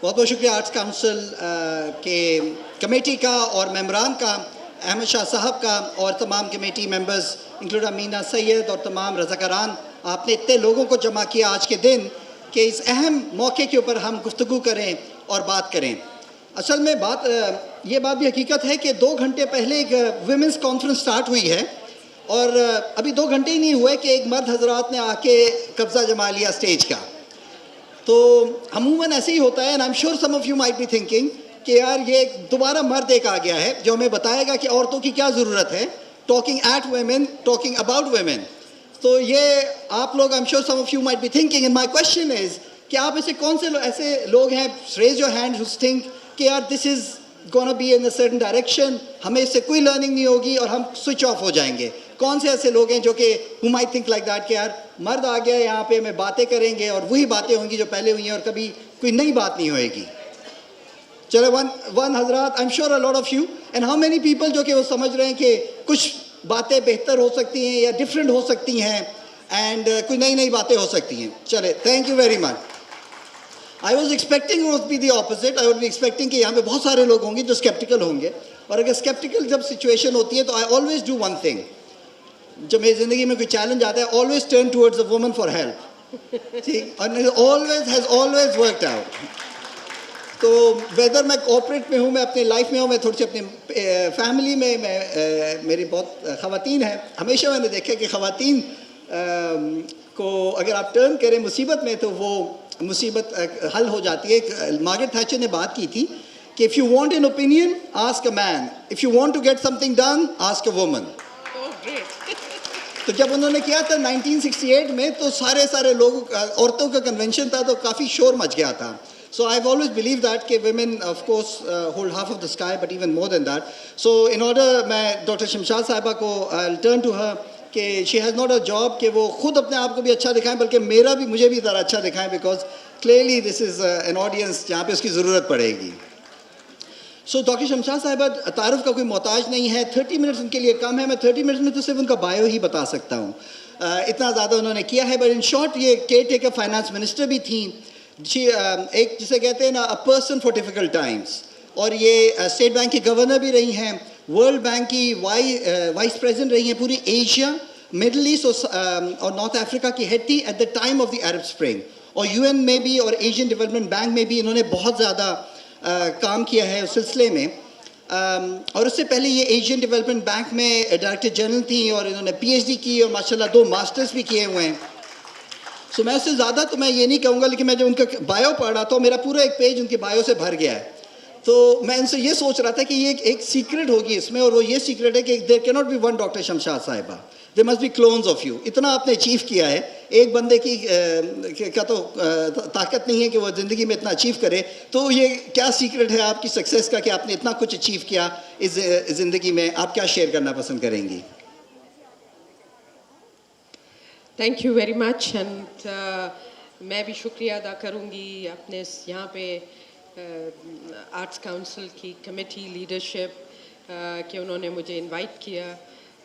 بہت بہت شکریہ آرٹس کاؤنسل کے کمیٹی کا اور ممبران کا، احمد شاہ صاحب کا اور تمام کمیٹی ممبرز انکلوڈ امینا سید اور تمام رضاکاران. آپ نے اتنے لوگوں کو جمع کیا آج کے دن کہ اس اہم موقع کے اوپر ہم گفتگو کریں اور بات کریں. اصل میں یہ بات بھی حقیقت ہے کہ 2 گھنٹے پہلے ایک ویمنس کانفرنس سٹارٹ ہوئی ہے اور ابھی 2 گھنٹے ہی نہیں ہوئے کہ ایک مرد حضرات نے آ کے قبضہ جما لیا اسٹیج کا. تو عموماً ایسے ہی ہوتا ہے and I'm sure some of you might be thinking کہ یار یہ دوبارہ مرد ایک آ گیا ہے جو ہمیں بتائے گا کہ عورتوں کی کیا ضرورت ہے. Talking at women, talking about women. تو یہ آپ لوگ I'm sure some of you might be thinking and my question is کہ آپ ایسے کون سے ایسے لوگ ہیں، raise your hand who think کہ یار this is gonna be in a certain direction، ہمیں اس سے کوئی لرننگ نہیں ہوگی اور ہم سوئچ آف ہو جائیں گے. کون سے ایسے لوگ ہیں جو کہ who might think like that کہ یار مرد آ گیا یہاں پہ ہمیں باتیں کریں گے اور وہی باتیں ہوں گی جو پہلے ہوئی ہیں اور کبھی کوئی نئی بات نہیں ہوئے گی. چلو ون حضرات I'm sure a lot of you and how many people جو کہ وہ سمجھ رہے ہیں کہ کچھ باتیں بہتر ہو سکتی ہیں یا ڈفرینٹ ہو سکتی ہیں اینڈ کوئی نئی باتیں ہو سکتی ہیں. چلے thank you very much. I was expecting it would be the opposite. I would be expecting کہ یہاں پہ بہت سارے لوگ ہوں گے جو skeptical ہوں گے، اور اگر skeptical جب سچویشن ہوتی ہے تو I always do one thing. جب میری زندگی میں کوئی چیلنج آتا ہے always turn towards a woman for help. ٹھیک، اور always worked out. تو ویدر میں کوآپریٹ میں ہوں، میں اپنی لائف میں ہوں، میں تھوڑی سی اپنی فیملی میں میری بہت خواتین ہیں. ہمیشہ میں نے دیکھا کہ خواتین کو اگر آپ ٹرن کریں مصیبت میں تو وہ مصیبت حل ہو جاتی ہے. مارگریٹ تھیچر نے بات کی تھی کہ if you want an opinion, ask a man. If you want to get something done, ask a woman. تو جب انہوں نے کیا تھا 1968 میں تو سارے لوگ، عورتوں کا کنونشن تھا تو کافی شور مچ گیا تھا. So I've always believed that کہ women of course hold half of the sky but even more than that. So in order میں ڈاکٹر شمشاد صاحبہ کو I'll turn to her کہ she has not a job کہ وہ خود اپنے آپ کو بھی اچھا دکھائیں بلکہ مجھے بھی ذرا اچھا دکھائیں because clearly this is an audience جہاں پہ اس کی ضرورت پڑے گی. سو ڈاکٹر شمشاد صاحبہ تعارف کا کوئی محتاج نہیں ہے. 30 منٹس ان کے لیے کم ہے. میں 30 منٹس میں تو صرف ان کا بایو ہی بتا سکتا ہوں، اتنا زیادہ انہوں نے کیا ہے. بٹ ان شارٹ یہ کیئر ٹیکر فائنانس منسٹر بھی تھیں. ایک جسے کہتے ہیں نا a person for difficult times, اور یہ اسٹیٹ بینک کی گورنر بھی رہی ہیں، ورلڈ بینک کی وائس پریزیڈنٹ رہی ہیں پوری ایشیا، مڈل ایسٹ اور نارتھ افریقہ کی ہیڈ تھی at the time of the Arab spring. اور UN میں بھی اور ایشین ڈیولپمنٹ بینک میں بھی انہوں نے بہت زیادہ کام کیا ہے اس سلسلے میں. اور اس سے پہلے یہ ایشین ڈیولپمنٹ بینک میں ڈائریکٹر جنرل تھیں اور انہوں نے PhD کی اور ماشاءاللہ 2 ماسٹرز بھی کیے ہوئے ہیں. سو میں اس سے زیادہ تو میں یہ نہیں کہوں گا، لیکن میں جب ان کا بایو پڑھ رہا تھا میرا پورا ایک پیج ان کے بایو سے بھر گیا ہے. تو میں ان سے یہ سوچ رہا تھا کہ یہ ایک سیکرٹ ہوگی اس میں، اور وہ یہ سیکرٹ ہے کہ there can't be one doctor Shamshad صاحبہ، there must be clones of you. اتنا آپ نے اچیو کیا ہے، ایک بندے کی کا تو طاقت نہیں ہے کہ وہ زندگی میں اتنا اچیو کرے. تو یہ کیا سیکرٹ ہے آپ کی سکسیس کا کہ آپ نے اتنا کچھ اچیو کیا اس زندگی میں؟ آپ کیا شیئر کرنا پسند کریں گی؟ Thank you very much. And میں بھی شکریہ ادا کروں گی اپنے یہاں پہ آرٹس کاؤنسل کی کمیٹی لیڈرشپ کہ انہوں نے مجھے انوائٹ کیا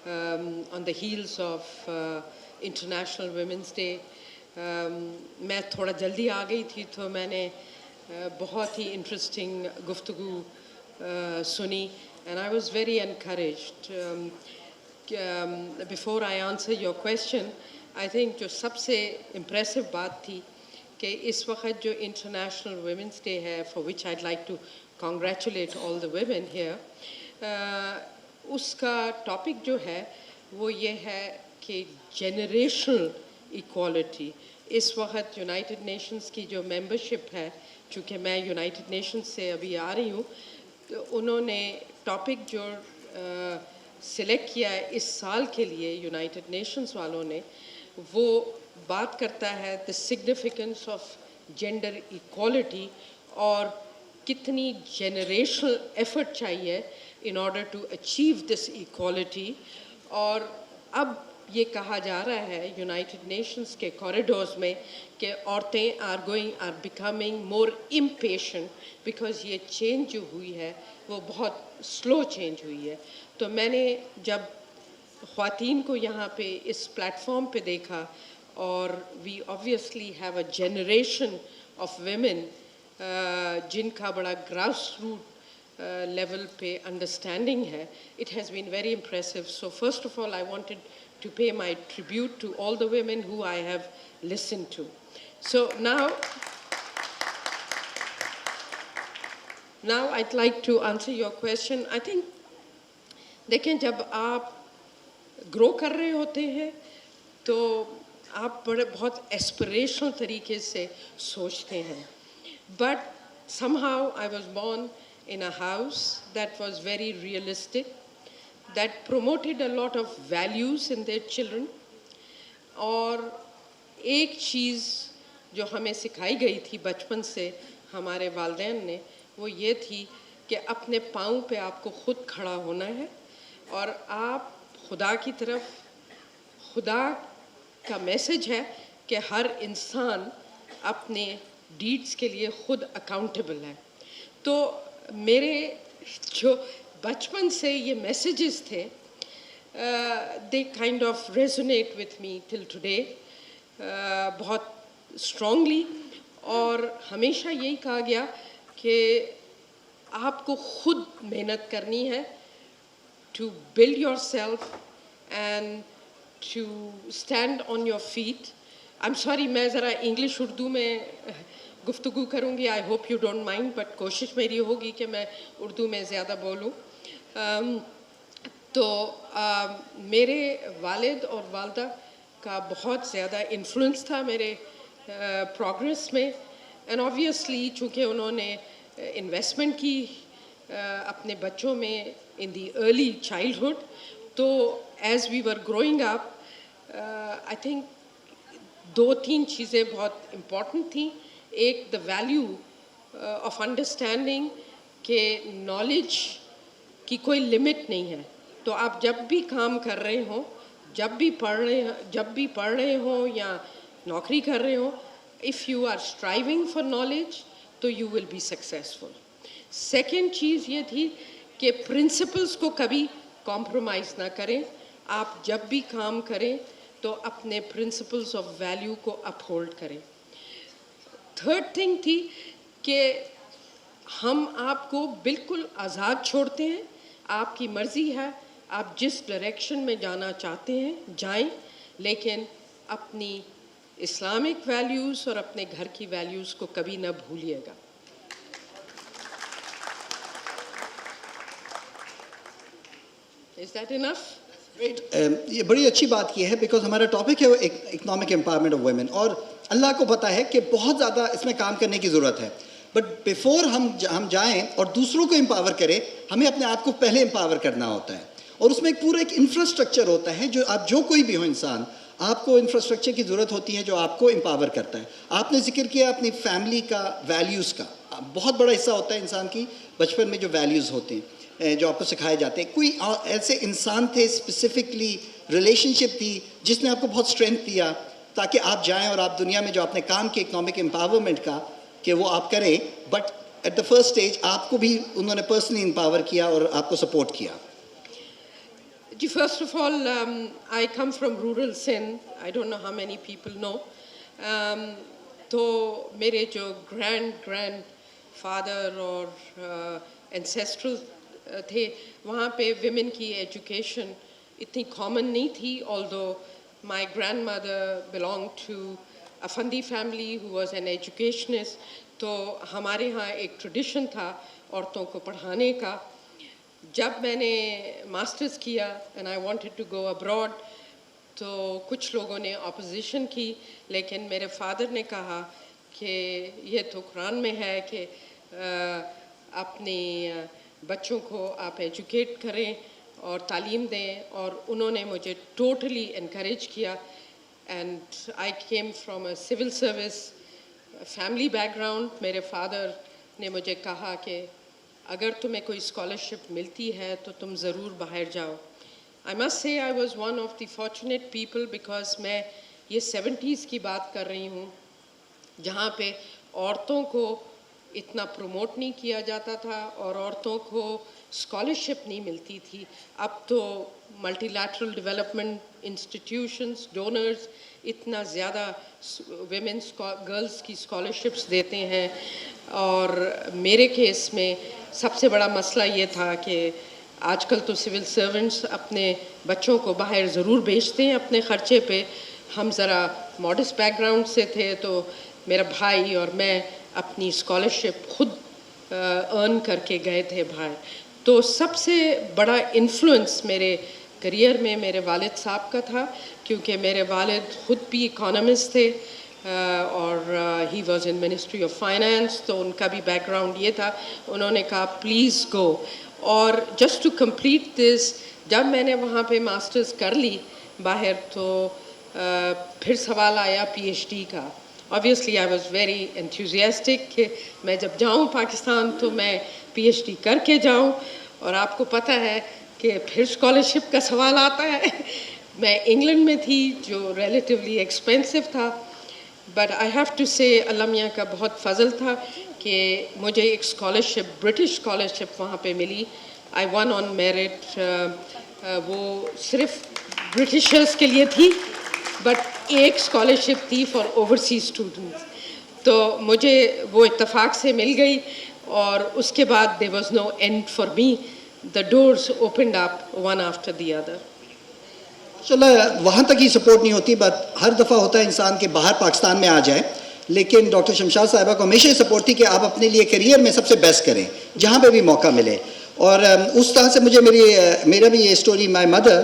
on the heels of international women's day. میں تھوڑا جلدی آ گئی تھی تو میں نے بہت ہی انٹرسٹنگ گفتگو سنی and I was very encouraged. Before I answer your question, I think جو سب سے امپریسو بات تھی کہ اس وقت جو انٹرنیشنل ویمنس ڈے ہے for which I like to congratulate all the women here, اس کا ٹاپک جو ہے وہ یہ ہے کہ جنریشنل ایکوالٹی. اس وقت یونائٹڈ نیشنز کی جو ممبرشپ ہے، چونکہ میں یونائٹڈ نیشنز سے ابھی آ رہی ہوں، تو انہوں نے ٹاپک جو سلیکٹ کیا ہے اس سال کے لیے یونائٹڈ نیشنز والوں نے، وہ بات کرتا ہے the significance of gender equality اور کتنی جنریشنل ایفرٹ چاہیے in order to achieve this equality. اور اب یہ کہا جا رہا ہے یونائٹڈ نیشنز کے کوریڈورز میں کہ عورتیں are becoming more impatient because یہ چینج جو ہوئی ہے وہ بہت سلو چینج ہوئی ہے. تو میں نے جب خواتین کو یہاں پہ اس پلیٹ فارم پہ دیکھا، اور وی obviously have a generation of women جن کا بڑا گراس روٹ لیول پہ انڈرسٹینڈنگ ہے, it has been very impressive. So first of all, I wanted to pay my tribute to all the women who I have listened to. So now I'd like to answer your question. I think دیکھیں جب آپ گرو کر رہے ہوتے ہیں تو آپ بہت ایسپریشنل طریقے سے سوچتے ہیں. But somehow I was born in a house that was very realistic, that promoted a lot of values in their children. اور ایک چیز جو ہمیں سکھائی گئی تھی بچپن سے ہمارے والدین نے, وہ یہ تھی کہ اپنے پاؤں پہ آپ کو خود کھڑا ہونا ہے, اور آپ خدا کی طرف, خدا کا میسج ہے کہ ہر انسان اپنے ڈیڈز کے لیے خود اکاؤنٹیبل ہے. تو میرے جو بچپن سے یہ میسیجز تھے, they kind of resonate with me till today بہت اسٹرانگلی. اور ہمیشہ یہی کہا گیا کہ آپ کو خود محنت کرنی ہے to build yourself and to stand on your feet. I'm sorry, میں ذرا انگلش اردو میں گفتگو کروں گی. I hope you don't mind, but کوشش میری ہوگی کہ میں اردو میں زیادہ بولوں. تو میرے والد اور والدہ کا بہت زیادہ انفلوئنس تھا میرے پروگریس میں, اینڈ آبویسلی چونکہ انہوں نے انویسٹمنٹ کی اپنے بچوں میں in the early childhood. تو as we were growing up, I think 2-3 چیزیں بہت important تھیں. ایک the value of understanding کہ knowledge کی کوئی لمٹ نہیں ہے. تو آپ جب بھی کام کر رہے ہوں, جب بھی پڑھ رہے ہوں یا نوکری کر رہے ہوں, if you are striving for knowledge تو you will be successful. Second چیز یہ تھی کہ پرنسپلز کو کبھی کمپرومائز نہ کریں. آپ جب بھی کام کریں تو اپنے پرنسپلز آف ویلیو کو اپ ہولڈ کریں. تھرڈ تھنگ تھی کہ ہم آپ کو بالکل آزاد چھوڑتے ہیں, آپ کی مرضی ہے, آپ جس ڈائریکشن میں جانا چاہتے ہیں جائیں, لیکن اپنی اسلامک ویلیوز اور اپنے گھر کی ویلیوز کو کبھی نہ بھولیے گا. Is that enough? Great. یہ بڑی اچھی بات یہ ہے بیکاز ہمارا ٹاپک ہے اکنامک امپاورمنٹ آف ویمن, اور اللہ کو پتہ ہے کہ بہت زیادہ اس میں کام کرنے کی ضرورت ہے. بٹ بیفور ہم جائیں اور دوسروں کو امپاور کریں, ہمیں اپنے آپ کو پہلے امپاور کرنا ہوتا ہے. اور اس میں ایک پورا ایک انفراسٹرکچر ہوتا ہے, جو آپ جو کوئی بھی ہو انسان, آپ کو انفراسٹرکچر کی ضرورت ہوتی ہے جو آپ کو امپاور کرتا ہے. آپ نے ذکر کیا اپنی فیملی کا, ویلیوز کا. بہت بڑا حصہ ہوتا ہے انسان کی بچپن میں جو ویلیوز ہوتے ہیں جو آپ کو سکھائے جاتے ہیں. کوئی ایسے انسان تھے اسپیسیفکلی, ریلیشن شپ تھی جس نے آپ کو بہت اسٹرینتھ دیا تاکہ آپ جائیں اور آپ دنیا میں جو آپ نے کام کیا اکنامک امپاورمنٹ کا کہ وہ آپ کریں, but at the first stage آپ کو بھی انہوں نے پرسنلی امپاور کیا اور آپ کو سپورٹ کیا؟ جی, first of all I come from rural Sindh. I don't know how many people know. تو میرے جو گرینڈ فادر اور اینسیسٹرل تھے, وہاں پہ ویمن کی ایجوکیشن اتنی کامن نہیں تھی. although my grandmother belonged to a Fandi family who was an educationist. تو ہمارے ہاں ایک ٹریڈیشن تھا عورتوں کو پڑھانے کا. جب میں نے ماسٹرز کیا and I wanted to go abroad, تو کچھ لوگوں نے اپوزیشن کی, لیکن میرے فادر نے کہا کہ یہ تو قرآن میں ہے کہ اپنے بچوں کو آپ ایجوکیٹ کریں اور تعلیم دیں, اور انہوں نے مجھے ٹوٹلی انکریج کیا. And I came from a civil service family back ground. میرے فادر نے مجھے کہا کہ اگر تمہیں کوئی اسکالرشپ ملتی ہے تو تم ضرور باہر جاؤ. I must say I was one of the fortunate people because میں یہ 70s کی بات کر رہی ہوں جہاں پہ عورتوں کو اتنا پروموٹ نہیں کیا جاتا تھا اور عورتوں کو اسکالرشپ نہیں ملتی تھی. اب تو multi lateral development institutions donors اتنا زیادہ ویمنس گرلز کی اسکالرشپس دیتے ہیں. اور میرے کیس میں سب سے بڑا مسئلہ یہ تھا کہ آج کل تو سول سرونٹس اپنے بچوں کو باہر ضرور بھیجتے ہیں اپنے خرچے پہ. ہم ذرا ماڈسٹ بیک گراؤنڈ سے تھے تو میرا بھائی اور میں اپنی اسکالرشپ خود ارن کر کے گئے تھے باہر. تو سب سے بڑا انفلوئنس میرے کریئر میں میرے والد صاحب کا تھا, کیونکہ میرے والد خود بھی اکانومسٹ تھے اور he was in ministry of finance, تو ان کا بھی بیک گراؤنڈ یہ تھا. انہوں نے کہا پلیز گو. اور جسٹ ٹو کمپلیٹ دس, جب میں نے وہاں پہ ماسٹرز کر لی باہر تو پھر سوال آیا پی ایچ ڈی کا. Obviously I was very enthusiastic کہ میں جب جاؤں پاکستان تو میں پی ایچ ڈی کر کے جاؤں. اور آپ کو پتہ ہے کہ پھر اسکالرشپ کا سوال آتا ہے. میں انگلینڈ میں تھی جو ریلیٹیولی ایکسپینسو تھا, بٹ آئی ہیو ٹو سے اللہ میاں کا بہت فضل تھا کہ مجھے ایک اسکالرشپ برٹش اسکالرشپ وہاں پہ ملی. آئی ون آن میرٹ. وہ صرف برٹشرس کے لیے تھی, بٹ ایک اسکالرشپ تھی فار اوورسیز اسٹوڈنٹس. تو مجھے وہ اتفاق سے مل گئی اور اس کے بعد there was no end for me. The doors opened up one after the other. چلو وہاں تک ہی سپورٹ نہیں ہوتی, بٹ ہر دفعہ ہوتا ہے انسان کے باہر پاکستان میں آ جائے. لیکن ڈاکٹر شمشاد صاحبہ کو ہمیشہ سپورٹ تھی کہ آپ اپنے لیے کیریئر میں سب سے بیسٹ کریں جہاں پہ بھی موقع ملے. اور اس طرح سے مجھے میرا بھی یہ اسٹوری, مائی مدر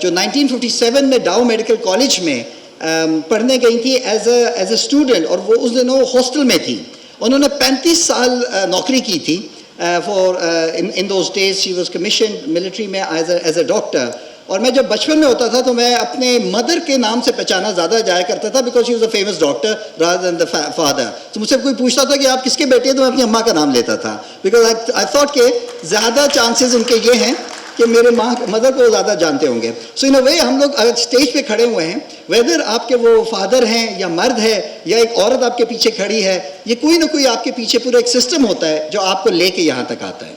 جو 1957 میں ڈاؤ میڈیکل کالج میں پڑھنے گئی تھی ایز اے اسٹوڈنٹ, اور وہ اس دنوں ہاسٹل میں تھی. انہوں نے 35 سال نوکری کی تھی for in those days. She was commissioned military میں ایز اے ڈاکٹر. اور میں جب بچپن میں ہوتا تھا تو میں اپنے مدر کے نام سے پہچانا زیادہ جایا کرتا تھا, because she was a famous doctor rather than the father. تو مجھ سے کوئی پوچھتا تھا کہ آپ کس کے بیٹے ہیں تو میں اپنی اماں کا نام لیتا تھا, بیکاز آئی تھاٹ کہ زیادہ چانسز ان کے یہ ہیں کہ میرے مدر کو زیادہ جانتے ہوں گے. سو ان اے وے ہم لوگ اگر اسٹیج پہ کھڑے ہوئے ہیں, ویدر آپ کے وہ فادر ہیں یا مرد ہے یا ایک عورت آپ کے پیچھے کھڑی ہے, یہ کوئی نہ کوئی آپ کے پیچھے پورا ایک سسٹم ہوتا ہے جو آپ کو لے کے یہاں تک آتا ہے.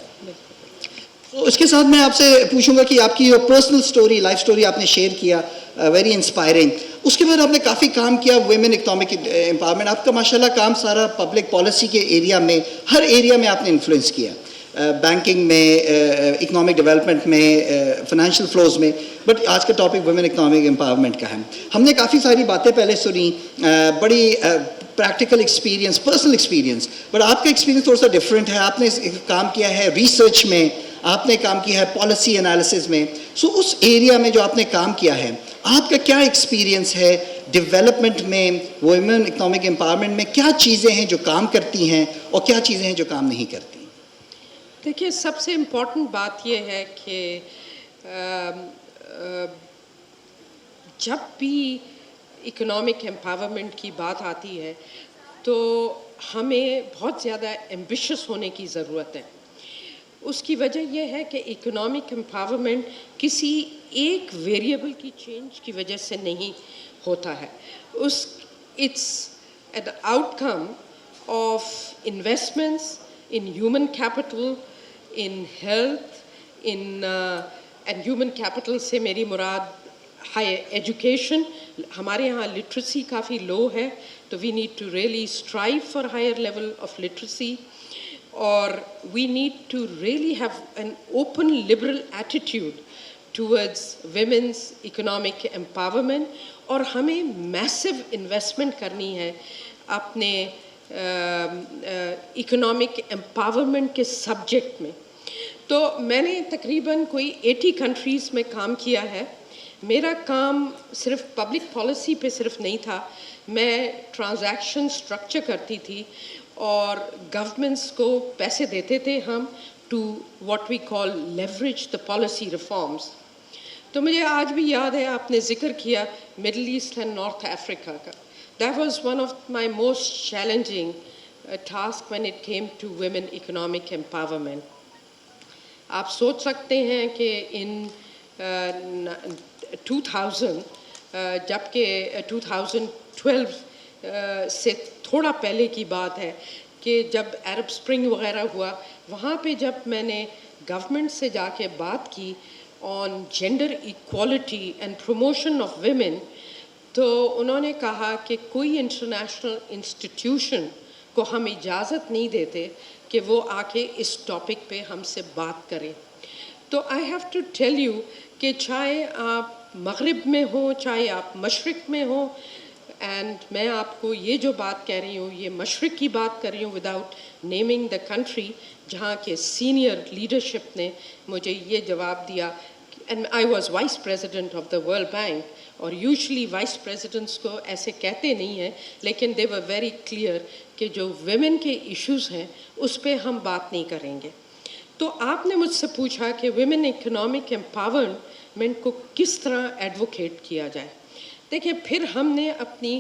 تو اس کے ساتھ میں آپ سے پوچھوں گا کہ آپ کی جو پرسنل اسٹوری, لائف اسٹوری آپ نے شیئر کیا, ویری انسپائرنگ. اس کے بعد آپ نے کافی کام کیا ویمن اکنامک امپاورمنٹ. آپ کا ماشاءاللہ کام سارا پبلک پالیسی کے ایریا میں, ہر ایریا میں آپ نے انفلوئنس کیا, بینکنگ میں, اکنامک ڈیولپمنٹ میں, فائنینشیل فلوز میں. بٹ آج کا ٹاپک ویمن اکنامک امپاورمنٹ کا ہے. ہم نے کافی ساری باتیں پہلے سنی, بڑی practical experience, personal experience, but آپ کا ایکسپیرینس تھوڑا سا ڈفرینٹ ہے. آپ نے کام کیا ہے ریسرچ میں, آپ نے کام کیا ہے پالیسی انالیسز میں. سو اس ایریا میں جو آپ نے کام کیا ہے, آپ کا کیا ایکسپیرینس ہے ڈیولپمنٹ میں, ویمن اکنامک امپاورمنٹ میں کیا چیزیں ہیں جو کام کرتی ہیں اور کیا چیزیں ہیں جو کام نہیں کرتی؟ دیکھیے, سب سے امپورٹنٹ بات یہ ہے کہ جب بھی اکنامک امپاورمنٹ کی بات آتی ہے تو ہمیں بہت زیادہ ایمبیشس ہونے کی ضرورت ہے. اس کی وجہ یہ ہے کہ اکنامک امپاورمنٹ کسی ایک ویریبل کی چینج کی وجہ سے نہیں ہوتا ہے. It's an outcome of investments in human capital, in health, and human capital سے میری مراد higher education. ہمارے یہاں لٹریسی کافی لو ہے, تو we need to really strive for higher level of literacy, اور we need to really have an open liberal attitude towards women's economic empowerment. اور ہمیں massive investment کرنی ہے اپنے اکنامک امپاورمنٹ کے سبجیکٹ میں. تو میں نے تقریباً کوئی 80 کنٹریز میں کام کیا ہے. میرا کام صرف پبلک پالیسی پہ صرف نہیں تھا, میں ٹرانزیکشن اسٹرکچر کرتی تھی اور گورنمنٹس کو پیسے دیتے تھے ہم to what we call leverage the policy reforms. تو مجھے آج بھی یاد ہے, آپ نے ذکر کیا مڈل ایسٹ اینڈ نارتھ افریقہ کا. That was one of my most challenging tasks when it came to women economic empowerment. آپ سوچ سکتے ہیں کہ in 2000 جبکہ 2012 سے تھوڑا پہلے کی بات ہے کہ جب عرب سپرنگ وغیرہ ہوا وہاں پہ جب میں نے گورنمنٹ سے جا کے بات کی on gender equality and promotion of women, تو انہوں نے کہا کہ کوئی انٹرنیشنل انسٹیٹیوشن کو ہم اجازت نہیں دیتے کہ وہ آ کے اس ٹاپک پہ ہم سے بات کریں. تو I have to tell you کہ چاہے آپ مغرب میں ہوں چاہے آپ مشرق میں ہوں، اینڈ میں آپ کو یہ جو بات کہہ رہی ہوں یہ مشرق کی بات کر رہی ہوں وداؤٹ نیمنگ دا کنٹری، جہاں کے سینئر لیڈرشپ نے مجھے یہ جواب دیا. And I was vice president of the world bank, اور یوزلی وائس پریزیڈنٹس کو ایسے کہتے نہیں ہیں لیکن دے ور ویری کلیئر کہ جو ویمن کے ایشوز ہیں اس پہ ہم بات نہیں کریں گے. تو آپ نے مجھ سے پوچھا کہ ویمن اکنامک امپاورمنٹ کو کس طرح ایڈوکیٹ کیا جائے. دیکھیں، پھر ہم نے اپنی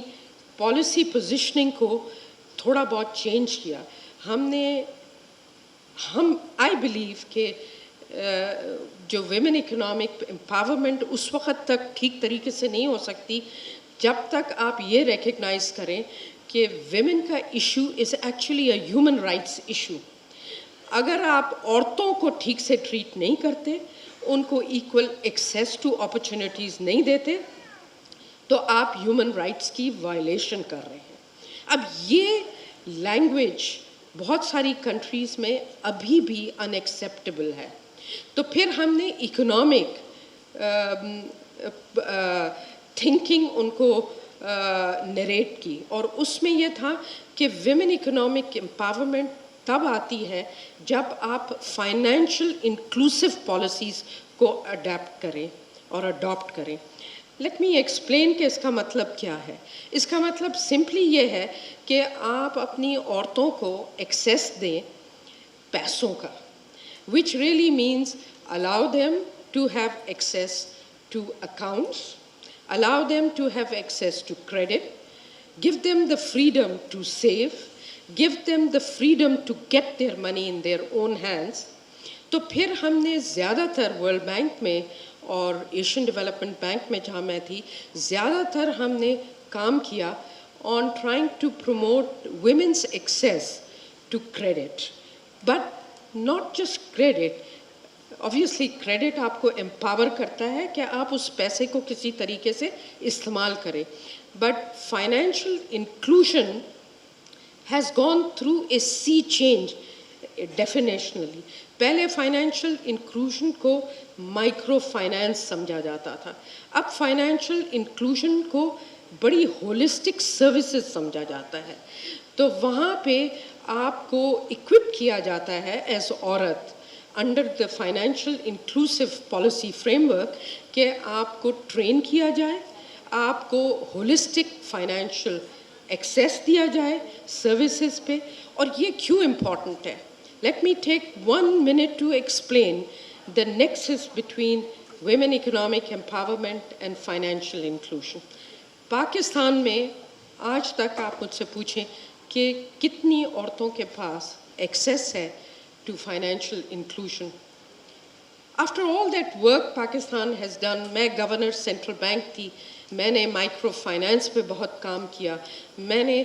پالیسی پوزیشننگ کو تھوڑا بہت چینج کیا. آئی بلیو کہ جو ویمن اکنامک امپاورمنٹ اس وقت تک ٹھیک طریقے سے نہیں ہو سکتی جب تک آپ یہ ریکگنائز کریں کہ ویمن کا issue is actually a human rights issue. اگر آپ عورتوں کو ٹھیک سے ٹریٹ نہیں کرتے، ان کو ایکول ایکسیس ٹو اپرچونیٹیز نہیں دیتے، تو آپ ہیومن رائٹس کی وائلیشن کر رہے ہیں. اب یہ لینگویج بہت ساری کنٹریز میں ابھی بھی ان ایکسیپٹیبل ہے. تو پھر ہم نے اکنامک تھنکنگ ان کو نریٹ کی، اور اس میں یہ تھا کہ ویمن اکنامک امپاورمنٹ تب آتی ہے جب آپ فائنینشیل انکلوسیو پالیسیز کو اڈیپٹ کریں اور اڈاپٹ کریں. لیٹ می ایکسپلین کہ اس کا مطلب کیا ہے. اس کا مطلب سمپلی یہ ہے کہ آپ اپنی عورتوں کو ایکسیس دیں پیسوں کا، which really means allow them to have access to accounts, allow them to have access to credit, give them the freedom to save, give them the freedom to get their money in their own hands. تو پھر ہم نے زیادہ تر world bank میں اور Asian development bank میں جہاں میں تھی، زیادہ تر ہم نے کام کیا on trying to promote women's access to credit. But not just credit. Obviously credit آپ کو empower کرتا ہے کہ آپ اس پیسے کو کسی طریقے سے استعمال کریں. But financial inclusion has gone through a sea change definitionally. پہلے فائنینشیل انکلوژن کو مائکرو فائنانس سمجھا جاتا تھا. اب فائنینشیل انکلوژن کو بڑی ہولسٹک سروسز سمجھا جاتا ہے. تو وہاں پہ آپ کو اکوپ کیا جاتا ہے ایز عورت under the financial inclusive policy frame work کہ آپ کو ٹرین کیا جائے، آپ کو ہولسٹک فائنینشیل ایکسیس دیا جائے سروسز پہ. اور یہ کیوں امپورٹنٹ ہے؟ Let me take 1 minute to explain the nexus between women economic empowerment and financial inclusion. Pakistan میں آج تک آپ مجھ سے پوچھیں کہ کتنی عورتوں کے پاس ایکسیس ہے to financial inclusion. After all that work Pakistan has done. میں گورنر سینٹرل بینک تھی، میں نے مائکرو فائنانس پہ بہت کام کیا. میں نے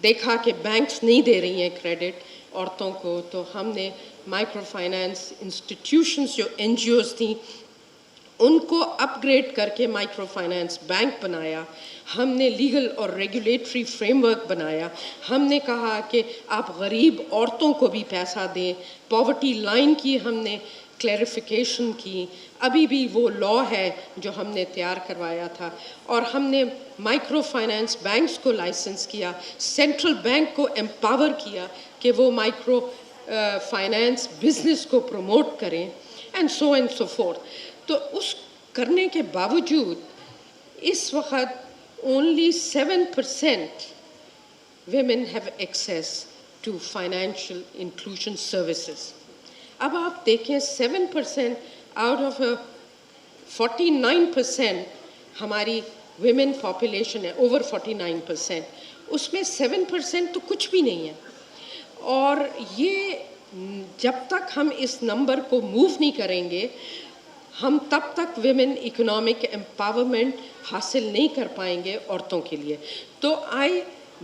دیکھا کہ بینکس نہیں دے رہی ہیں کریڈٹ عورتوں کو، تو ہم نے مائکرو فائنانس انسٹیٹیوشنز جو NGOs تھیں ان کو اپ گریڈ کر کے مائکرو فائنانس بینک بنایا. ہم نے لیگل اور ریگولیٹری فریم ورک بنایا. ہم نے کہا کہ آپ غریب عورتوں کو بھی پیسہ دیں. پاورٹی لائن کی ہم نے کلیریفیکیشن کی. ابھی بھی وہ لا ہے جو ہم نے تیار کروایا تھا. اور ہم نے مائکرو فائنانس بینکس کو لائسنس کیا، سینٹرل بینک کو امپاور کیا کہ وہ مائکرو فائنانس بزنس کو پروموٹ کریں، اینڈ سو فورتھ. تو اس کرنے کے باوجود اس وقت only 7% women have access to financial inclusion services. اب آپ دیکھیں 7% out of 49% ہماری ویمن پاپولیشن ہے، اوور 49%، اس میں 7% تو کچھ بھی نہیں ہے. اور یہ جب تک ہم اس نمبر کو موو نہیں کریں گے ہم تب تک ویمن اکنامک امپاورمنٹ حاصل نہیں کر پائیں گے عورتوں کے لیے. تو آئی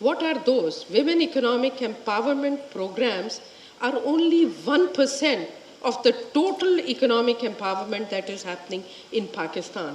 What are those? Women economic empowerment programs are only 1% of the total economic empowerment that is happening in Pakistan.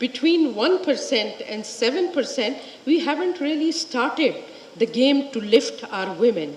between 1% and 7%, we haven't really started the game to lift our women.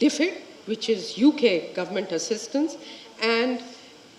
DFID, which is UK government assistance, and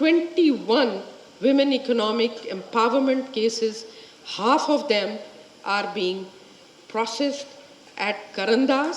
21 women economic empowerment cases, half of them are being processed at Karandas।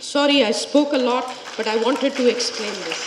Sorry, I spoke a lot, but I wanted to explain this.